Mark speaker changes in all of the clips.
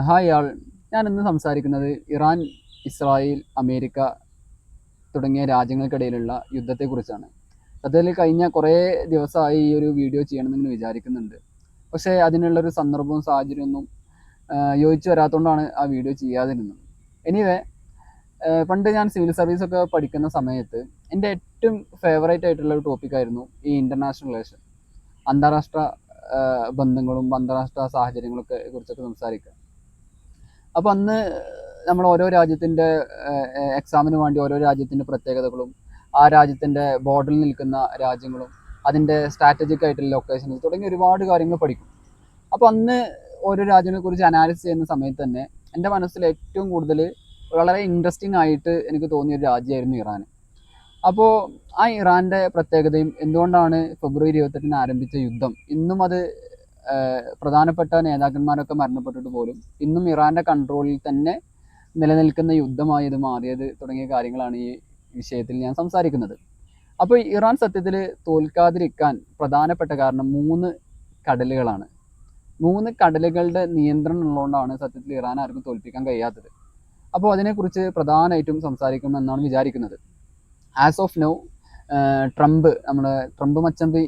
Speaker 1: Hi ആൾ. ഞാൻ ഇന്ന് സംസാരിക്കുന്നത് ഇറാൻ, ഇസ്രായേൽ, അമേരിക്ക തുടങ്ങിയ രാജ്യങ്ങൾക്കിടയിലുള്ള യുദ്ധത്തെക്കുറിച്ചാണ്. അതിൽ കഴിഞ്ഞ കുറേ ദിവസമായി ഈ ഒരു വീഡിയോ ചെയ്യണമെന്ന് വിചാരിക്കുന്നുണ്ട്. പക്ഷേ അതിനുള്ളൊരു സന്ദർഭവും സാഹചര്യമൊന്നും യോജിച്ച് വരാത്തതുകൊണ്ടാണ് ആ വീഡിയോ ചെയ്യാതിരുന്നത്. എനിവേ, പണ്ട് ഞാൻ സിവിൽ സർവീസൊക്കെ പഠിക്കുന്ന സമയത്ത് എൻ്റെ ഏറ്റവും ഫേവറേറ്റ് ആയിട്ടുള്ള ഒരു ടോപ്പിക്കായിരുന്നു ഈ ഇൻ്റർനാഷണൽ റിലേഷൻ, അന്താരാഷ്ട്ര ബന്ധങ്ങളും അന്താരാഷ്ട്ര സാഹചര്യങ്ങളൊക്കെ കുറിച്ചൊക്കെ സംസാരിക്കുക. അപ്പോൾ അന്ന് നമ്മൾ ഓരോ രാജ്യത്തിൻ്റെ എക്സാമിന് വേണ്ടി ഓരോ രാജ്യത്തിൻ്റെ പ്രത്യേകതകളും ആ രാജ്യത്തിൻ്റെ ബോർഡറിൽ നിൽക്കുന്ന രാജ്യങ്ങളും അതിൻ്റെ സ്ട്രാറ്റജിക് ആയിട്ടുള്ള ലൊക്കേഷൻസ് തുടങ്ങിയ ഒരുപാട് കാര്യങ്ങൾ പഠിക്കും. അപ്പോൾ അന്ന് ഓരോ രാജ്യങ്ങളെക്കുറിച്ച് അനാലിസിസ് ചെയ്യുന്ന സമയത്ത് തന്നെ എൻ്റെ മനസ്സിൽ ഏറ്റവും കൂടുതൽ വളരെ ഇൻട്രസ്റ്റിംഗ് ആയിട്ട് എനിക്ക് തോന്നിയൊരു രാജ്യമായിരുന്നു ഇറാൻ. അപ്പോൾ ആ ഇറാൻ്റെ പ്രത്യേകതയും എന്തുകൊണ്ടാണ് ഫെബ്രുവരി 28 ആരംഭിച്ച യുദ്ധം ഇന്നും അത് പ്രധാനപ്പെട്ട നേതാക്കന്മാരൊക്കെ മരണപ്പെട്ടിട്ട് പോലും ഇന്നും ഇറാൻ്റെ കൺട്രോളിൽ തന്നെ നിലനിൽക്കുന്ന യുദ്ധമായി ഇത് മാറിയത് തുടങ്ങിയ കാര്യങ്ങളാണ് ഈ വിഷയത്തിൽ ഞാൻ സംസാരിക്കുന്നത്. അപ്പോൾ ഇറാൻ സത്യത്തിൽ തോൽക്കാതിരിക്കാൻ പ്രധാനപ്പെട്ട കാരണം 3 കടലുകളാണ്. 3 കടലുകളുടെ നിയന്ത്രണം ഉള്ളതുകൊണ്ടാണ് സത്യത്തിൽ ഇറാൻ ആർക്കും തോൽപ്പിക്കാൻ കഴിയാത്തത്. അപ്പോൾ അതിനെക്കുറിച്ച് പ്രധാനമായിട്ടും സംസാരിക്കുമെന്നാണ് വിചാരിക്കുന്നത്. ആസ് ഓഫ് നൗ നമ്മുടെ ട്രംപ് മച്ചമ്പി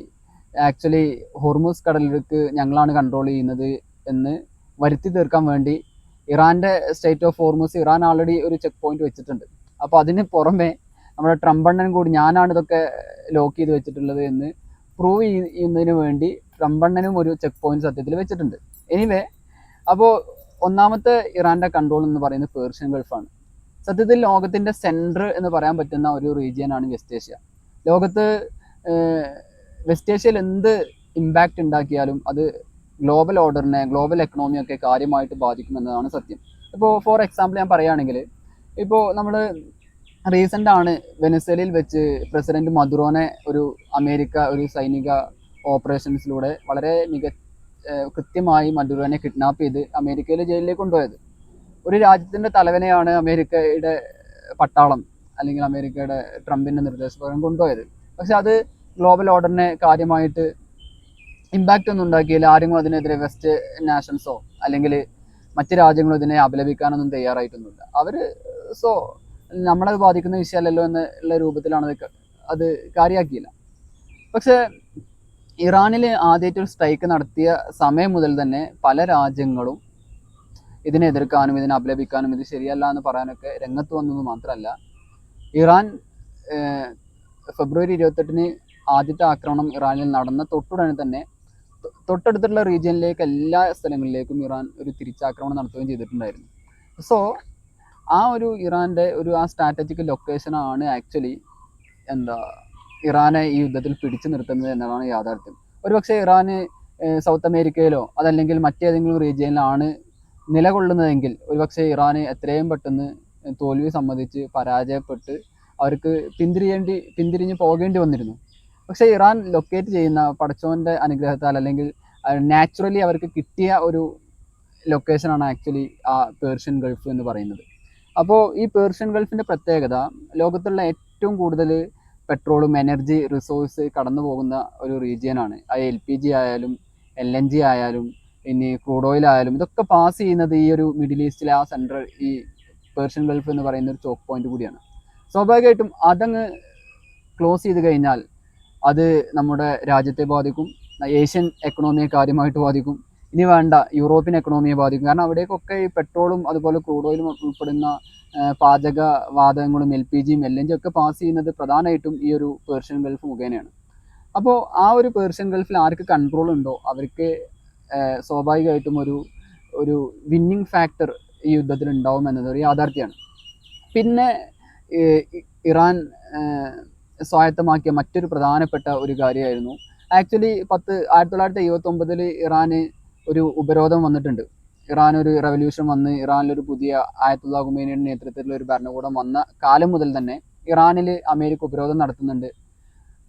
Speaker 1: ആക്ച്വലി ഹോർമൂസ് കടലിടുക്ക് ഞങ്ങളാണ് കൺട്രോൾ ചെയ്യുന്നത് എന്ന് വരുത്തി തീർക്കാൻ വേണ്ടി ഇറാൻ്റെ state of Hormuz Iran already ഒരു ചെക്ക് പോയിന്റ് വെച്ചിട്ടുണ്ട്. അപ്പോൾ അതിന് പുറമെ നമ്മുടെ ട്രംപണ്ണൻ കൂടി ഞാനാണ് ഇതൊക്കെ ലോക്ക് ചെയ്ത് വെച്ചിട്ടുള്ളത് എന്ന് പ്രൂവ് ചെയ്യുന്നതിന് വേണ്ടി ട്രംപണ്ണനും ഒരു ചെക്ക് പോയിന്റ് സത്യത്തിൽ വെച്ചിട്ടുണ്ട്. എനിവേ, അപ്പോൾ ഒന്നാമത്തെ ഇറാൻ്റെ കൺട്രോൾ എന്ന് പറയുന്നത് പേർഷ്യൻ ഗൾഫാണ്. സത്യത്തിൽ ലോകത്തിൻ്റെ സെൻറ്റർ എന്ന് പറയാൻ പറ്റുന്ന ഒരു റീജിയനാണ് വെസ്റ്റ് ഏഷ്യ. ലോകത്ത് വെസ്റ്റ് ഏഷ്യയിൽ എന്ത് ഇമ്പാക്റ്റ് ഉണ്ടാക്കിയാലും അത് ഗ്ലോബൽ ഓർഡറിനെ, ഗ്ലോബൽ എക്കണോമിയൊക്കെ കാര്യമായിട്ട് ബാധിക്കുമെന്നതാണ് സത്യം. ഇപ്പോൾ ഫോർ എക്സാമ്പിൾ ഞാൻ പറയുകയാണെങ്കിൽ, ഇപ്പോൾ നമ്മൾ റീസെൻ്റ് ആണ് വെനസ്വേലയിൽ വെച്ച് പ്രസിഡന്റ് മദുറോനെ അമേരിക്ക ഒരു സൈനിക ഓപ്പറേഷൻസിലൂടെ വളരെ കൃത്യമായി മദുറോനെ കിഡ്നാപ്പ് ചെയ്ത് അമേരിക്കയിലെ ജയിലിലേക്ക് കൊണ്ടുപോയത്. ഒരു രാജ്യത്തിൻ്റെ തലവനെയാണ് അമേരിക്കയുടെ പട്ടാളം അല്ലെങ്കിൽ അമേരിക്കയുടെ ട്രംപിൻ്റെ നിർദ്ദേശപ്രകാരം കൊണ്ടുപോയത്. പക്ഷെ അത് ഗ്ലോബൽ ഓർഡറിനെ കാര്യമായിട്ട് ഇമ്പാക്റ്റ് ഒന്നും ഉണ്ടാക്കിയില്ല. ആരെങ്കിലും അതിനെതിരെ വെസ്റ്റ് നാഷൻസോ അല്ലെങ്കിൽ മറ്റ് രാജ്യങ്ങളോ ഇതിനെ അപലപിക്കാനൊന്നും തയ്യാറായിട്ടൊന്നുമില്ല. അവർ നമ്മളത് ബാധിക്കുന്ന വിഷയമല്ലല്ലോ എന്നുള്ള രൂപത്തിലാണ് അത് കാര്യമാക്കിയില്ല. പക്ഷെ ഇറാനിൽ ആദ്യമായിട്ട് ഒരു സ്ട്രൈക്ക് നടത്തിയ സമയം മുതൽ തന്നെ പല രാജ്യങ്ങളും ഇതിനെ എതിർക്കാനും ഇതിനെ അപലപിക്കാനും ഇത് ശരിയല്ല എന്ന് പറയാനൊക്കെ രംഗത്ത് വന്നത് മാത്രമല്ല, ഇറാൻ ഫെബ്രുവരി 28 ആദ്യത്തെ ആക്രമണം ഇറാനിൽ നടന്ന തൊട്ടുടനെ തന്നെ തൊട്ടടുത്തുള്ള റീജിയനിലേക്ക് എല്ലാ സ്ഥലങ്ങളിലേക്കും ഇറാൻ ഒരു തിരിച്ചാക്രമണം നടത്തുകയും ചെയ്തിട്ടുണ്ടായിരുന്നു. സോ ഇറാൻ്റെ ആ സ്ട്രാറ്റജിക് ലൊക്കേഷനാണ് ആക്ച്വലി ഇറാനെ ഈ യുദ്ധത്തിൽ പിടിച്ചു നിർത്തുന്നത് എന്നതാണ് യാഥാർത്ഥ്യം. ഒരുപക്ഷെ ഇറാന് സൗത്ത് അമേരിക്കയിലോ അതല്ലെങ്കിൽ മറ്റേതെങ്കിലും റീജിയനിലാണ് നിലകൊള്ളുന്നതെങ്കിൽ ഒരുപക്ഷെ ഇറാന് എത്രയും പെട്ടെന്ന് തോൽവി സമ്മതിച്ച് പരാജയപ്പെട്ട് അവർക്ക് പിന്തിരിഞ്ഞ് പോകേണ്ടി വന്നിരുന്നു. പക്ഷേ ഇറാൻ ലൊക്കേറ്റ് ചെയ്യുന്ന പടച്ചോൻ്റെ അനുഗ്രഹത്താൽ അല്ലെങ്കിൽ നാച്ചുറലി അവർക്ക് കിട്ടിയ ഒരു ലൊക്കേഷനാണ് ആക്ച്വലി ആ പേർഷ്യൻ ഗൾഫ് എന്ന് പറയുന്നത്. അപ്പോൾ ഈ പേർഷ്യൻ ഗൾഫിൻ്റെ പ്രത്യേകത ലോകത്തുള്ള ഏറ്റവും കൂടുതൽ പെട്രോളും എനർജി റിസോഴ്സ് കടന്നു പോകുന്ന ഒരു റീജിയനാണ്. അത് LPG ആയാലും LNG ആയാലും ഇനി ക്രൂഡ് ഓയിൽ ആയാലും ഇതൊക്കെ പാസ് ചെയ്യുന്നത് ഈ ഒരു മിഡിൽ ഈസ്റ്റിലെ ആ സെൻട്രൽ ഈ പേർഷ്യൻ ഗൾഫ് എന്ന് പറയുന്ന ഒരു ചോക്ക് പോയിന്റ് കൂടിയാണ്. സ്വാഭാവികമായിട്ടും അതങ്ങ് ക്ലോസ് ചെയ്ത് കഴിഞ്ഞാൽ അത് നമ്മുടെ രാജ്യത്തെ ബാധിക്കും, ഏഷ്യൻ എക്കണോമിയെ കാര്യമായിട്ട് ബാധിക്കും, ഇനി വേണ്ട യൂറോപ്യൻ എക്കണോമിയെ ബാധിക്കും. കാരണം അവിടേക്കൊക്കെ ഈ പെട്രോളും അതുപോലെ ക്രൂഡ് ഓയിലും ഉൾപ്പെടുന്ന പാചക വാതകങ്ങളും LPGയും LNG ഒക്കെ പാസ് ചെയ്യുന്നത് പ്രധാനമായിട്ടും ഈ ഒരു പേർഷ്യൻ ഗൾഫ് മുഖേനയാണ്. അപ്പോൾ ആ ഒരു പേർഷ്യൻ ഗൾഫിൽ ആർക്ക് കൺട്രോൾ ഉണ്ടോ അവർക്ക് സ്വാഭാവികമായിട്ടും ഒരു വിന്നിങ് ഫാക്ടർ ഈ യുദ്ധത്തിൽ ഉണ്ടാവും എന്നത് ഒരു യാഥാർത്ഥ്യമാണ്. പിന്നെ ഇറാൻ സ്വായത്തമാക്കിയ മറ്റൊരു പ്രധാനപ്പെട്ട ഒരു കാര്യമായിരുന്നു ആക്ച്വലി 1979 ഇറാന് ഒരു ഉപരോധം വന്നിട്ടുണ്ട്. ഇറാൻ ഒരു റവല്യൂഷൻ വന്ന് ഇറാനിലൊരു പുതിയ ആയത്തുള്ള ഖുമൈനിയുടെ നേതൃത്വത്തിലുള്ള ഒരു ഭരണകൂടം വന്ന കാലം മുതൽ തന്നെ ഇറാനിൽ അമേരിക്ക ഉപരോധം നടത്തുന്നുണ്ട്.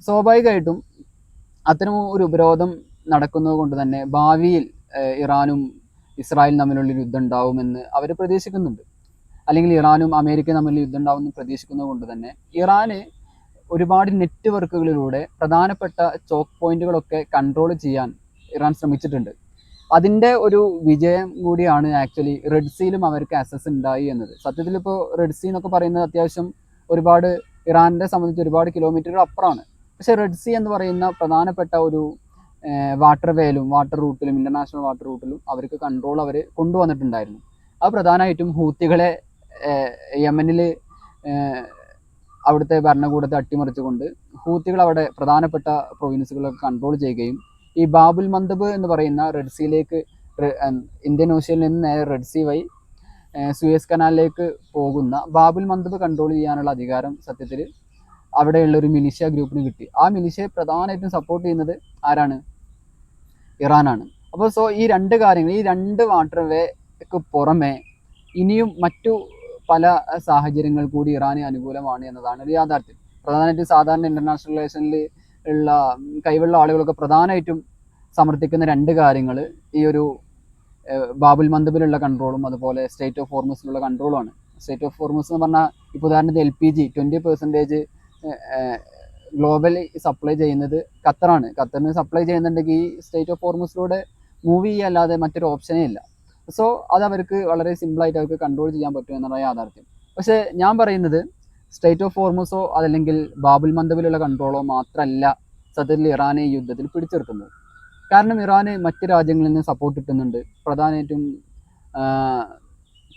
Speaker 1: സ്വാഭാവികമായിട്ടും അത്തരം ഒരു ഉപരോധം നടക്കുന്നത് കൊണ്ട് തന്നെ ഭാവിയിൽ ഇറാനും ഇസ്രായേലും തമ്മിലുള്ളൊരു യുദ്ധം ഉണ്ടാവുമെന്ന് അവർ പ്രതീക്ഷിക്കുന്നുണ്ട്. അല്ലെങ്കിൽ ഇറാനും അമേരിക്കയും തമ്മിൽ യുദ്ധം ഉണ്ടാവുമെന്ന് പ്രതീക്ഷിക്കുന്നത് കൊണ്ട് തന്നെ ഇറാന് ഒരുപാട് നെറ്റ്വർക്കുകളിലൂടെ പ്രധാനപ്പെട്ട ചോക്ക് പോയിന്റുകളൊക്കെ കൺട്രോൾ ചെയ്യാൻ ഇറാൻ ശ്രമിച്ചിട്ടുണ്ട്. അതിൻ്റെ ഒരു വിജയം കൂടിയാണ് ആക്ച്വലി റെഡ് സീയിലും അവർക്ക് ആക്സസ് ഉണ്ടായി എന്നത്. സത്യത്തിൽ ഇപ്പോൾ റെഡ് സീ എന്നൊക്കെ പറയുന്നത് അത്യാവശ്യം ഒരുപാട് ഇറാനെ സംബന്ധിച്ച് ഒരുപാട് കിലോമീറ്ററുകൾ അപ്പുറമാണ്. പക്ഷേ റെഡ് സീ എന്ന് പറയുന്ന പ്രധാനപ്പെട്ട ഒരു വാട്ടർ വേയിലും വാട്ടർ റൂട്ടിലും ഇൻ്റർനാഷണൽ വാട്ടർ റൂട്ടിലും അവർക്ക് കൺട്രോൾ അവർ കൊണ്ടുവന്നിട്ടുണ്ടായിരുന്നു. അത് പ്രധാനമായിട്ടും ഹൂത്തികളെ യമനിൽ അവിടുത്തെ ഭരണകൂടത്തെ അട്ടിമറിച്ചുകൊണ്ട് ഹൂത്തികൾ അവിടെ പ്രധാനപ്പെട്ട പ്രൊവിൻസുകളൊക്കെ കൺട്രോൾ ചെയ്യുകയും ഈ ബാബുൽ മന്ദബ് എന്ന് പറയുന്ന റെഡ് സീയിലേക്ക് ഇന്ത്യൻ ഓഷ്യനിൽ നിന്ന് നേരെ റെഡ് സീ വഴി സൂയസ് കനാലിലേക്ക് പോകുന്ന ബാബുൽ മന്ദബ് കൺട്രോൾ ചെയ്യാനുള്ള അധികാരം സത്യത്തിൽ അവിടെയുള്ള ഒരു മിലിഷ്യ ഗ്രൂപ്പിന് കിട്ടി. ആ മിലിഷ്യയെ പ്രധാനമായിട്ടും സപ്പോർട്ട് ചെയ്യുന്നത് ആരാണ്? ഇറാനാണ്. അപ്പോൾ ഈ രണ്ട് കാര്യങ്ങൾ, ഈ രണ്ട് വാട്ടർ വേക്ക് പുറമെ ഇനിയും മറ്റു പല സാഹചര്യങ്ങൾ കൂടി ഇറാന് അനുകൂലമാണ് എന്നതാണ് ഒരു യാഥാർത്ഥ്യം. പ്രധാനമായിട്ടും സാധാരണ ഇൻ്റർനാഷണൽ റിലേഷനിൽ ഉള്ള കൈവുള്ള ആളുകളൊക്കെ പ്രധാനമായിട്ടും സമർത്ഥിക്കുന്ന രണ്ട് കാര്യങ്ങൾ ഈ ഒരു ബാബുൽ മന്ദബിലുള്ള കൺട്രോളും അതുപോലെ സ്ട്രേറ്റ് ഓഫ് ഹോർമുസിലുള്ള കൺട്രോളുമാണ്. സ്ട്രേറ്റ് ഓഫ് ഹോർമുസ് എന്ന് പറഞ്ഞാൽ ഇപ്പോൾ ഉദാഹരണത്തിന് LPG 20% ഗ്ലോബലി സപ്ലൈ ചെയ്യുന്നത് ഖത്തറാണ്. ഖത്തറിന് സപ്ലൈ ചെയ്യുന്നുണ്ടെങ്കിൽ ഈ സ്ട്രേറ്റ് ഓഫ് ഹോർമുസിലൂടെ മൂവ് ചെയ്യല്ലാതെ മറ്റൊരു ഓപ്ഷനേ ഇല്ല. അത് അവർക്ക് വളരെ സിമ്പിളായിട്ട് അവർക്ക് കൺട്രോൾ ചെയ്യാൻ പറ്റും എന്നുള്ള യാഥാർത്ഥ്യം. പക്ഷേ ഞാൻ പറയുന്നത് സ്ട്രേറ്റ് ഓഫ് ഹോർമുസോ അതല്ലെങ്കിൽ ബാബുൽ മന്ദബിലുള്ള കൺട്രോളോ മാത്രമല്ല സത്യത്തിൽ ഇറാനെ ഈ യുദ്ധത്തിൽ പിടിച്ചെടുക്കുന്നത്. കാരണം ഇറാന് മറ്റ് രാജ്യങ്ങളിൽ നിന്ന് സപ്പോർട്ട് കിട്ടുന്നുണ്ട്. പ്രധാനമായിട്ടും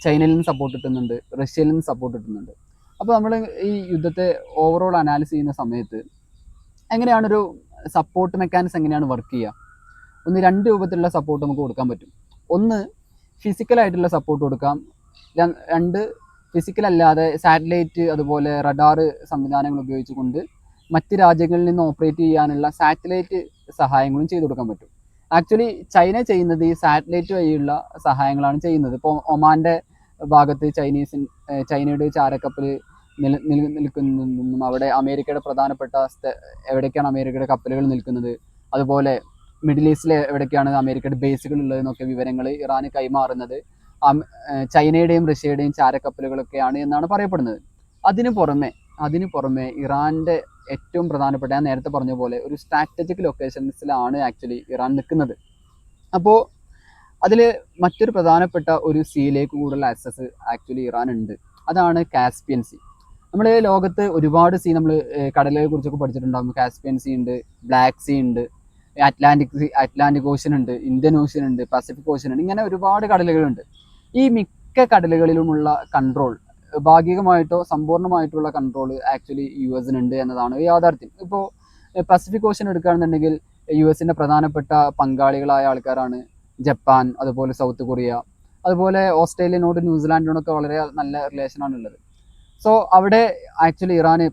Speaker 1: ചൈനയിൽ നിന്ന് സപ്പോർട്ട് കിട്ടുന്നുണ്ട്, റഷ്യയിൽ നിന്ന് സപ്പോർട്ട് കിട്ടുന്നുണ്ട്. അപ്പോൾ നമ്മൾ ഈ യുദ്ധത്തെ ഓവറോൾ അനാലിസ് ചെയ്യുന്ന സമയത്ത് എങ്ങനെയാണൊരു സപ്പോർട്ട് മെക്കാനിസം എങ്ങനെയാണ് വർക്ക് ചെയ്യുക? രണ്ട് രൂപത്തിലുള്ള സപ്പോർട്ട് നമുക്ക് കൊടുക്കാൻ പറ്റും. ഒന്ന് ഫിസിക്കലായിട്ടുള്ള സപ്പോർട്ട് കൊടുക്കാം. രണ്ട് ഫിസിക്കൽ അല്ലാതെ സാറ്റലൈറ്റ് അതുപോലെ റഡാർ സംവിധാനങ്ങൾ ഉപയോഗിച്ചുകൊണ്ട് മറ്റ് രാജ്യങ്ങളിൽ നിന്ന് ഓപ്പറേറ്റ് ചെയ്യാനുള്ള സാറ്റലൈറ്റ് സഹായങ്ങളും ചെയ്തു കൊടുക്കാൻ പറ്റും. ആക്ച്വലി ചൈന ചെയ്യുന്നത് ഈ സാറ്റലൈറ്റ് വഴിയുള്ള സഹായങ്ങളാണ് ചെയ്യുന്നത്. ഇപ്പോൾ ഒമാൻ്റെ ഭാഗത്ത് ചൈനയുടെ ചാരക്കപ്പൽ നിൽക്കുന്നതെന്നും അവിടെ അമേരിക്കയുടെ പ്രധാനപ്പെട്ട എവിടേക്കാണ് അമേരിക്കയുടെ കപ്പലുകൾ നിൽക്കുന്നത്, അതുപോലെ മിഡിൽ ഈസ്റ്റിലെ എവിടേക്കാണ് അമേരിക്കയുടെ ബേസുകൾ ഉള്ളതെന്നൊക്കെ വിവരങ്ങൾ ഇറാന് കൈമാറുന്നത് ചൈനയുടെയും റഷ്യയുടെയും ചാരക്കപ്പലുകളൊക്കെയാണ് എന്നാണ് പറയപ്പെടുന്നത്. അതിന് പുറമെ ഇറാൻ്റെ ഏറ്റവും പ്രധാനപ്പെട്ട, ഞാൻ നേരത്തെ പറഞ്ഞ പോലെ ഒരു സ്ട്രാറ്റജിക് ലൊക്കേഷൻസിലാണ് ആക്ച്വലി ഇറാൻ നിൽക്കുന്നത്. അപ്പോൾ അതിൽ മറ്റൊരു പ്രധാനപ്പെട്ട ഒരു സീയിലേക്ക് കൂടുതൽ ആക്സസ് ആക്ച്വലി ഇറാൻ ഉണ്ട്. അതാണ് കാസ്പിയൻ സീ. നമ്മൾ ലോകത്ത് ഒരുപാട് സീ നമ്മൾ കടലുകളെ കുറിച്ചൊക്കെ പഠിച്ചിട്ടുണ്ടാകും. കാസ്പിയൻ സീ ഉണ്ട്, ബ്ലാക്ക് സീ ഉണ്ട്, അറ്റ്ലാന്റിക് ഓഷ്യൻ ഉണ്ട്, ഇന്ത്യൻ ഓഷ്യൻ ഉണ്ട്, പസഫിക് ഓഷ്യൻ ഉണ്ട്. ഇങ്ങനെ ഒരുപാട് കടലുകളുണ്ട്. ഈ മിക്ക കടലുകളിലുമുള്ള കൺട്രോൾ ഭാഗികമായിട്ടോ സമ്പൂർണ്ണമായിട്ടുള്ള കൺട്രോൾ ആക്ച്വലി US-നുണ്ട് എന്നതാണ് യാഥാർത്ഥ്യം. ഇപ്പോൾ പസഫിക് ഓഷ്യൻ എടുക്കുകയാണെന്നുണ്ടെങ്കിൽ US-ൻ്റെ പ്രധാനപ്പെട്ട പങ്കാളികളായ ആൾക്കാരാണ് ജപ്പാൻ, അതുപോലെ സൗത്ത് കൊറിയ, അതുപോലെ ഓസ്ട്രേലിയനോട് ന്യൂസിലാൻഡിനോടൊക്കെ വളരെ നല്ല റിലേഷനാണ് ഉള്ളത്. അവിടെ ആക്ച്വലി ഇറാന്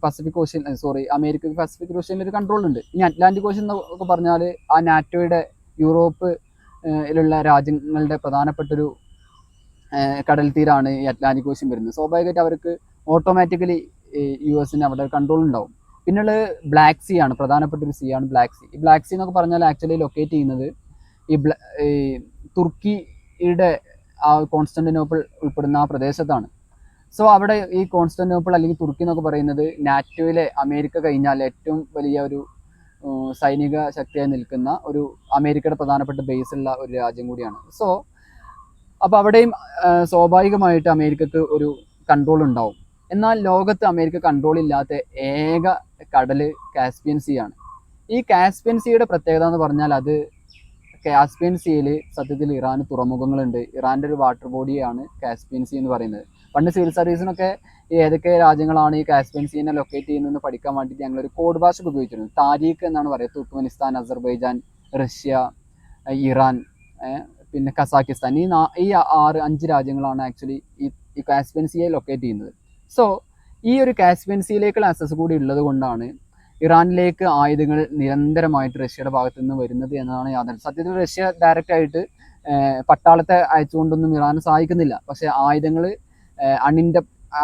Speaker 1: അമേരിക്കക്ക് പസഫിക് ഓഷ്യനിൽ ഒരു കൺട്രോൾ ഉണ്ട്. ഇനി അറ്റ്ലാന്റിക് ഓഷ്യൻ എന്നൊക്കെ പറഞ്ഞാൽ ആ നാറ്റോയുടെ യൂറോപ്പിലുള്ള രാജ്യങ്ങളുടെ പ്രധാനപ്പെട്ടൊരു കടൽ തീരാണ് ഈ അറ്റ്ലാന്റിക് ഓഷ്യൻ വരുന്നത്. സ്വാഭാവികമായിട്ട് അവർക്ക് ഓട്ടോമാറ്റിക്കലി US-ന് അവിടെ കൺട്രോൾ ഉണ്ടാവും. പിന്നുള്ളത് ബ്ലാക്ക് സീ ആണ്, പ്രധാനപ്പെട്ട ഒരു സീ ആണ് ബ്ലാക്ക് സീ. ഈ ബ്ലാക്ക് സീ എന്നൊക്കെ പറഞ്ഞാൽ ആക്ച്വലി ലൊക്കേറ്റ് ചെയ്യുന്നത് ഈ തുർക്കിയുടെ ആ കോൺസ്റ്റന്റിനോപ്പിൾ ഉൾപ്പെടുന്ന ആ പ്രദേശത്താണ്. അവിടെ ഈ കോൺസ്റ്റന്റിനോപ്പിൾ അല്ലെങ്കിൽ തുർക്കി എന്നൊക്കെ പറയുന്നത് നാറ്റോയിലെ അമേരിക്ക കഴിഞ്ഞാൽ ഏറ്റവും വലിയ ഒരു സൈനിക ശക്തിയായി നിൽക്കുന്ന ഒരു അമേരിക്കയുടെ പ്രധാനപ്പെട്ട ബേസുള്ള ഒരു രാജ്യം കൂടിയാണ്. അപ്പോൾ അവിടെയും സ്വാഭാവികമായിട്ട് അമേരിക്കക്ക് ഒരു കൺട്രോൾ ഉണ്ടാവും. എന്നാൽ ലോകത്ത് അമേരിക്ക കൺട്രോൾ ഇല്ലാത്ത ഏക കടൽ കാസ്പിയൻ സീ ആണ്. ഈ കാസ്പിയൻ സീയുടെ പ്രത്യേകത എന്ന് പറഞ്ഞാൽ കാസ്പിയൻ സീയിൽ സത്യത്തിൽ ഇറാന് തുറമുഖങ്ങളുണ്ട്. ഇറാൻ്റെ ഒരു വാട്ടർ ബോഡിയാണ് കാസ്പിയൻ സീ എന്ന് പറയുന്നത്. പണ്ട് സിവിൽ സർവീസിനൊക്കെ ഏതൊക്കെ രാജ്യങ്ങളാണ് ഈ കാസ്പിയൻ സീനെ ലൊക്കേറ്റ് ചെയ്യുന്നതെന്ന് പഠിക്കാൻ വേണ്ടിയിട്ട് ഞങ്ങളൊരു കോഡ് ഭാഷ ഉപയോഗിച്ചിരുന്നു. താരീഖ് എന്നാണ് പറയുക. തുർക്ക്മെനിസ്ഥാൻ, അസർബൈജാൻ, റഷ്യ, ഇറാൻ, പിന്നെ കസാക്കിസ്ഥാൻ, ഈ 5 രാജ്യങ്ങളാണ് ആക്ച്വലി ഈ കാസ്പിയൻ സീയെ ലൊക്കേറ്റ് ചെയ്യുന്നത്. ഈ ഒരു കാസ്പിയൻ സീയിലേക്കുള്ള ആക്സസ് കൂടി ഉള്ളത് കൊണ്ടാണ് ഇറാനിലേക്ക് ആയുധങ്ങൾ നിരന്തരമായിട്ട് റഷ്യയുടെ ഭാഗത്തു നിന്ന് വരുന്നത് എന്നതാണ് യാഥാർത്ഥ്യം. സത്യത്തിൽ റഷ്യ ഡയറക്റ്റ് ആയിട്ട് പട്ടാളത്തെ അയച്ചുകൊണ്ടൊന്നും ഇറാനെ സഹായിക്കുന്നില്ല. പക്ഷേ ആയുധങ്ങൾ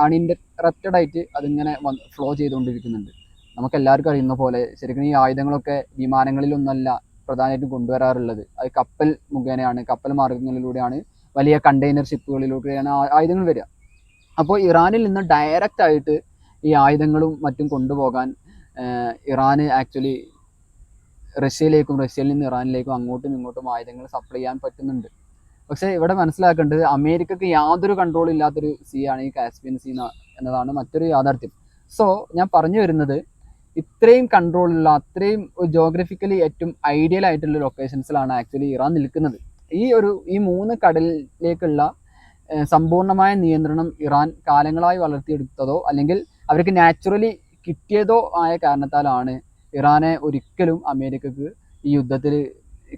Speaker 1: അൺഇൻറ്ററപ്റ്റഡ് ആയിട്ട് അതിങ്ങനെ ഫ്ലോ ചെയ്തുകൊണ്ടിരിക്കുന്നുണ്ട്. നമുക്കെല്ലാവർക്കും അറിയുന്ന പോലെ ശരിക്കും ഈ ആയുധങ്ങളൊക്കെ വിമാനങ്ങളിലൊന്നല്ല പ്രധാനമായിട്ടും കൊണ്ടുവരാറുള്ളത്. അത് കപ്പൽ മുഖേനയാണ്, കപ്പൽ മാർഗങ്ങളിലൂടെയാണ്, വലിയ കണ്ടെയ്നർ ഷിപ്പുകളിലൂടെയാണ് ആയുധങ്ങൾ വരിക. അപ്പോൾ ഇറാനിൽ നിന്ന് ഡയറക്റ്റ് ആയിട്ട് ഈ ആയുധങ്ങളും മറ്റും കൊണ്ടുപോകാൻ ഇറാന് ആക്ച്വലി റഷ്യയിലേക്കും റഷ്യയിൽ നിന്ന് ഇറാനിലേക്കും അങ്ങോട്ടും ഇങ്ങോട്ടും ആയുധങ്ങൾ സപ്ലൈ ചെയ്യാൻ പറ്റുന്നുണ്ട്. പക്ഷേ ഇവിടെ മനസ്സിലാക്കേണ്ടത് അമേരിക്കക്ക് യാതൊരു കൺട്രോൾ ഇല്ലാത്തൊരു സീ ആണ് ഈ കാസ്പിയൻ സീ എന്നതാണ് മറ്റൊരു യാഥാർത്ഥ്യം. സോ ഞാൻ പറഞ്ഞു വരുന്നത്, ഇത്രയും കൺട്രോളുള്ള, അത്രയും ജോഗ്രഫിക്കലി ഏറ്റവും ഐഡിയൽ ആയിട്ടുള്ള ലൊക്കേഷൻസിലാണ് ആക്ച്വലി ഇറാൻ നിൽക്കുന്നത്. ഈ 3 കടലിലേക്കുള്ള സമ്പൂർണ്ണമായ നിയന്ത്രണം ഇറാൻ കാലങ്ങളായി വളർത്തിയെടുത്തതോ അല്ലെങ്കിൽ അവർക്ക് നാച്ചുറലി കിട്ടിയതോ ആയ കാരണത്താലാണ് ഇറാനെ ഒരിക്കലും അമേരിക്കക്ക് ഈ യുദ്ധത്തിൽ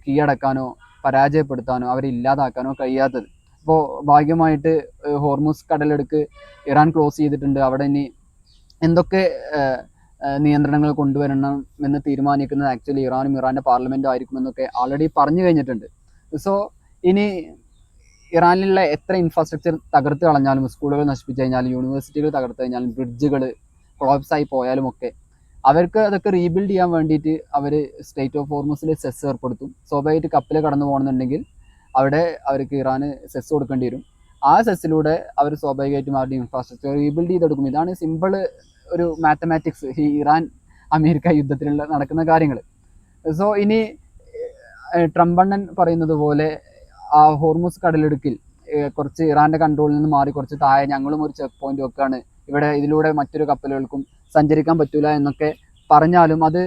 Speaker 1: കീഴടക്കാനോ പരാജയപ്പെടുത്താനോ അവരെ ഇല്ലാതാക്കാനോ കഴിയാത്തത്. ഇപ്പോൾ ഭാഗ്യമായിട്ട് ഹോർമുസ് കടലെടുക്ക് ഇറാൻ ക്ലോസ് ചെയ്തിട്ടുണ്ട്. അവിടെ ഇനി എന്തൊക്കെ നിയന്ത്രണങ്ങൾ കൊണ്ടുവരണം എന്ന് തീരുമാനിക്കുന്നത് ആക്ച്വലി ഇറാനും ഇറാൻ്റെ പാർലമെൻറ്റും ആയിരിക്കുമെന്നൊക്കെ ആൾറെഡി പറഞ്ഞു കഴിഞ്ഞിട്ടുണ്ട്. സോ ഇനി ഇറാനിലുള്ള എത്ര ഇൻഫ്രാസ്ട്രക്ചർ തകർത്ത് കളഞ്ഞാലും, സ്കൂളുകൾ നശിപ്പിച്ചു കഴിഞ്ഞാലും, യൂണിവേഴ്സിറ്റികൾ തകർത്ത് കഴിഞ്ഞാലും, ബ്രിഡ്ജുകൾ കൊളാപ്സ് ആയി പോയാലും ഒക്കെ അവർക്ക് അതൊക്കെ റീബിൽഡ് ചെയ്യാൻ വേണ്ടിയിട്ട് അവർ സ്റ്റേറ്റ് ഓഫ് ഹോർമുസിൽ സെസ് ഏർപ്പെടുത്തും. സ്വാഭാവികമായിട്ട് കപ്പൽ കടന്നു പോകണമെന്നുണ്ടെങ്കിൽ അവിടെ അവർക്ക് ഇറാന് സെസ് കൊടുക്കേണ്ടി വരും. ആ സെസ്സിലൂടെ അവർ സ്വാഭാവികമായിട്ടും അവരുടെ ഇൻഫ്രാസ്ട്രക്ചർ റീബിൽഡ് ചെയ്തെടുക്കും. ഇതാണ് സിമ്പിൾ ഒരു മാത്തമാറ്റിക്സ് ഈ ഇറാൻ അമേരിക്ക യുദ്ധത്തിലുള്ള നടക്കുന്ന കാര്യങ്ങൾ. സോ ഇനി ട്രംപണ്ണൻ പറയുന്നത് പോലെ ആ ഹോർമുസ് കടലിടുക്കിൽ കുറച്ച് ഇറാൻ്റെ കൺട്രോളിൽ നിന്ന് മാറി കുറച്ച് താഴെ ഞങ്ങളും ഒരു ചെക്ക് പോയിന്റ് വെക്കുകയാണ്, ഇവിടെ ഇതിലൂടെ മറ്റൊരു കപ്പലുകൾക്കും സഞ്ചരിക്കാൻ പറ്റൂല എന്നൊക്കെ പറഞ്ഞാലും അത്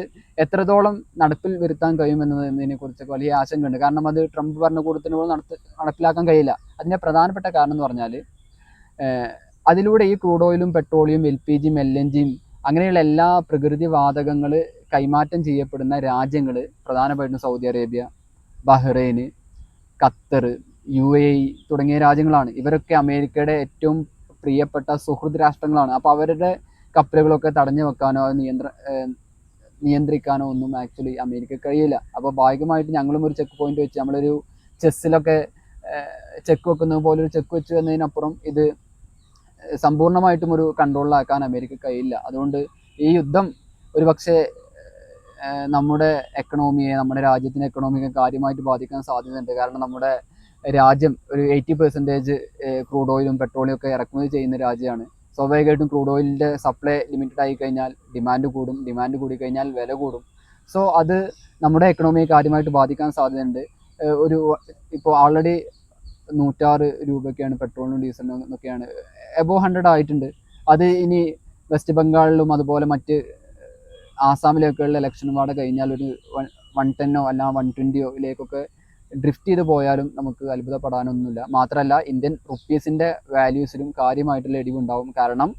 Speaker 1: എത്രത്തോളം നടപ്പിൽ വരുത്താൻ കഴിയുമെന്നതിനെ കുറിച്ചൊക്കെ വലിയ ആശങ്കയുണ്ട്. കാരണം അത് ട്രംപ് ഭരണകൂടത്തിനോട് നടപ്പിലാക്കാൻ കഴിയില്ല. അതിൻ്റെ പ്രധാനപ്പെട്ട കാരണം എന്ന് പറഞ്ഞാൽ അതിലൂടെ ഈ ക്രൂഡ് ഓയിലും പെട്രോളിയം LPG യും LNG യും അങ്ങനെയുള്ള എല്ലാ പ്രകൃതി വാതകങ്ങൾ കൈമാറ്റം ചെയ്യപ്പെടുന്ന രാജ്യങ്ങൾ പ്രധാനമായിട്ടും Saudi Arabia, Bahrain, Qatar, UAE തുടങ്ങിയ രാജ്യങ്ങളാണ്. ഇവരൊക്കെ അമേരിക്കയുടെ ഏറ്റവും പ്രിയപ്പെട്ട സുഹൃത്ത് രാഷ്ട്രങ്ങളാണ്. അപ്പോൾ അവരുടെ കപ്പലുകളൊക്കെ തടഞ്ഞു വെക്കാനോ നിയന്ത്രിക്കാനോ ഒന്നും ആക്ച്വലി അമേരിക്ക കഴിയില്ല. അപ്പോൾ ഭാഗികമായിട്ട് ഞങ്ങളും ഒരു ചെക്ക് പോയിന്റ് വെച്ച് നമ്മളൊരു ചെസ്സിലൊക്കെ ചെക്ക് വെക്കുന്നത് പോലെ ഒരു ചെക്ക് വെച്ച് എന്നതിനപ്പുറം ഇത് സമ്പൂർണ്ണമായിട്ടും ഒരു കൺട്രോളിലാക്കാൻ അമേരിക്ക കഴിയില്ല. അതുകൊണ്ട് ഈ യുദ്ധം ഒരു പക്ഷേ നമ്മുടെ എക്കണോമിയെ, നമ്മുടെ രാജ്യത്തിൻ്റെ എക്കണോമിയെ കാര്യമായിട്ട് ബാധിക്കാൻ സാധ്യതയുണ്ട്. കാരണം നമ്മുടെ രാജ്യം ഒരു 80% ക്രൂഡ് ഓയിലും പെട്രോളിയം ഒക്കെ ഇറക്കുമതി ചെയ്യുന്ന രാജ്യമാണ്. സ്വാഭാവികമായിട്ടും ക്രൂഡ് ഓയിലിൻ്റെ സപ്ലൈ ലിമിറ്റഡ് ആയി കഴിഞ്ഞാൽ ഡിമാൻഡ് കൂടും, ഡിമാൻഡ് കൂടിക്കഴിഞ്ഞാൽ വില കൂടും. സോ അത് നമ്മുടെ എക്കണോമിയെ കാര്യമായിട്ട് ബാധിക്കാൻ സാധ്യതയുണ്ട്. ഇപ്പോൾ ആൾറെഡി 106 രൂപയൊക്കെയാണ് പെട്രോളിനും ഡീസലിനും എന്നൊക്കെയാണ്, എബോവ് 100 ആയിട്ടുണ്ട്. അത് ഇനി വെസ്റ്റ് ബംഗാളിലും അതുപോലെ മറ്റ് ആസാമിലേക്കുള്ള ഇലക്ഷനും കൂടെ കഴിഞ്ഞാൽ ഒരു 110 അല്ല 120 ഡ്രിഫ്റ്റ് ചെയ്ത് പോയാലും നമുക്ക് അത്ഭുതപ്പെടാനൊന്നുമില്ല. മാത്രമല്ല ഇന്ത്യൻ റുപ്പീസിൻ്റെ വാല്യൂസിലും കാര്യമായിട്ടുള്ള ഇടിവുണ്ടാവും. കാരണം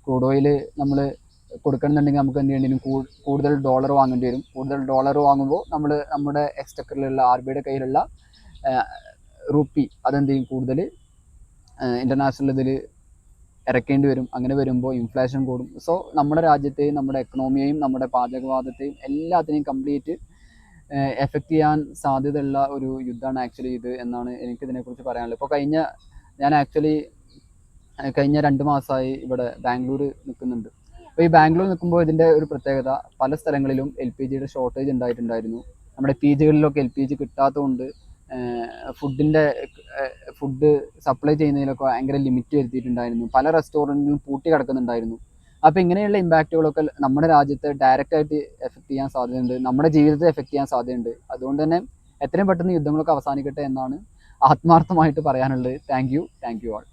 Speaker 1: ക്രൂഡ് ഓയിൽ നമ്മൾ കൊടുക്കണമെന്നുണ്ടെങ്കിൽ നമുക്ക് എന്ത് ചെയ്യേണ്ടി വരും, കൂടുതൽ ഡോളർ വാങ്ങേണ്ടി വരും. കൂടുതൽ ഡോളർ വാങ്ങുമ്പോൾ നമ്മൾ നമ്മുടെ എക്സ്റ്റക്കറിലുള്ള RBI കയ്യിലുള്ള റുപ്പി അതെന്ത് ചെയ്യും, കൂടുതൽ ഇൻ്റർനാഷണൽ ഇതിൽ ഇറക്കേണ്ടി വരും. അങ്ങനെ വരുമ്പോൾ ഇൻഫ്ലേഷൻ കൂടും. സോ നമ്മുടെ രാജ്യത്തെയും നമ്മുടെ എക്കണോമിയെയും നമ്മുടെ പാചകവാദത്തെയും എല്ലാത്തിനെയും കംപ്ലീറ്റ് എഫക്റ്റ് ചെയ്യാൻ സാധ്യതയുള്ള ഒരു യുദ്ധമാണ് ആക്ച്വലി ഇത് എന്നാണ് എനിക്കിതിനെക്കുറിച്ച് പറയാനുള്ളത്. ഇപ്പോൾ ഞാൻ ആക്ച്വലി കഴിഞ്ഞ 2 മാസമായി ഇവിടെ ബാംഗ്ലൂർ നിൽക്കുന്നുണ്ട്. അപ്പോൾ ഈ ബാംഗ്ലൂർ നിൽക്കുമ്പോൾ ഇതിൻ്റെ ഒരു പ്രത്യേകത, പല സ്ഥലങ്ങളിലും LPGയുടെ ഷോർട്ടേജ് ഉണ്ടായിട്ടുണ്ടായിരുന്നു. നമ്മുടെ PGകളിലൊക്കെ LPG കിട്ടാത്തതുകൊണ്ട് ഫുഡ് സപ്ലൈ ചെയ്യുന്നതിലൊക്കെ ഭയങ്കര ലിമിറ്റ് വരുത്തിയിട്ടുണ്ടായിരുന്നു. പല റെസ്റ്റോറൻറ്റിലും പൂട്ടി കിടക്കുന്നുണ്ടായിരുന്നു. അപ്പോൾ ഇങ്ങനെയുള്ള ഇമ്പാക്റ്റുകളൊക്കെ നമ്മുടെ രാജ്യത്തെ ഡയറക്റ്റായിട്ട് എഫക്റ്റ് ചെയ്യാൻ സാധ്യതയുണ്ട്, നമ്മുടെ ജീവിതത്തെ എഫക്റ്റ് ചെയ്യാൻ സാധ്യതയുണ്ട്. അതുകൊണ്ട് തന്നെ എത്രയും പെട്ടെന്ന് യുദ്ധങ്ങളൊക്കെ അവസാനിക്കട്ടെ എന്നാണ് ആത്മാർത്ഥമായിട്ട് പറയാനുള്ളത്. Thank you all.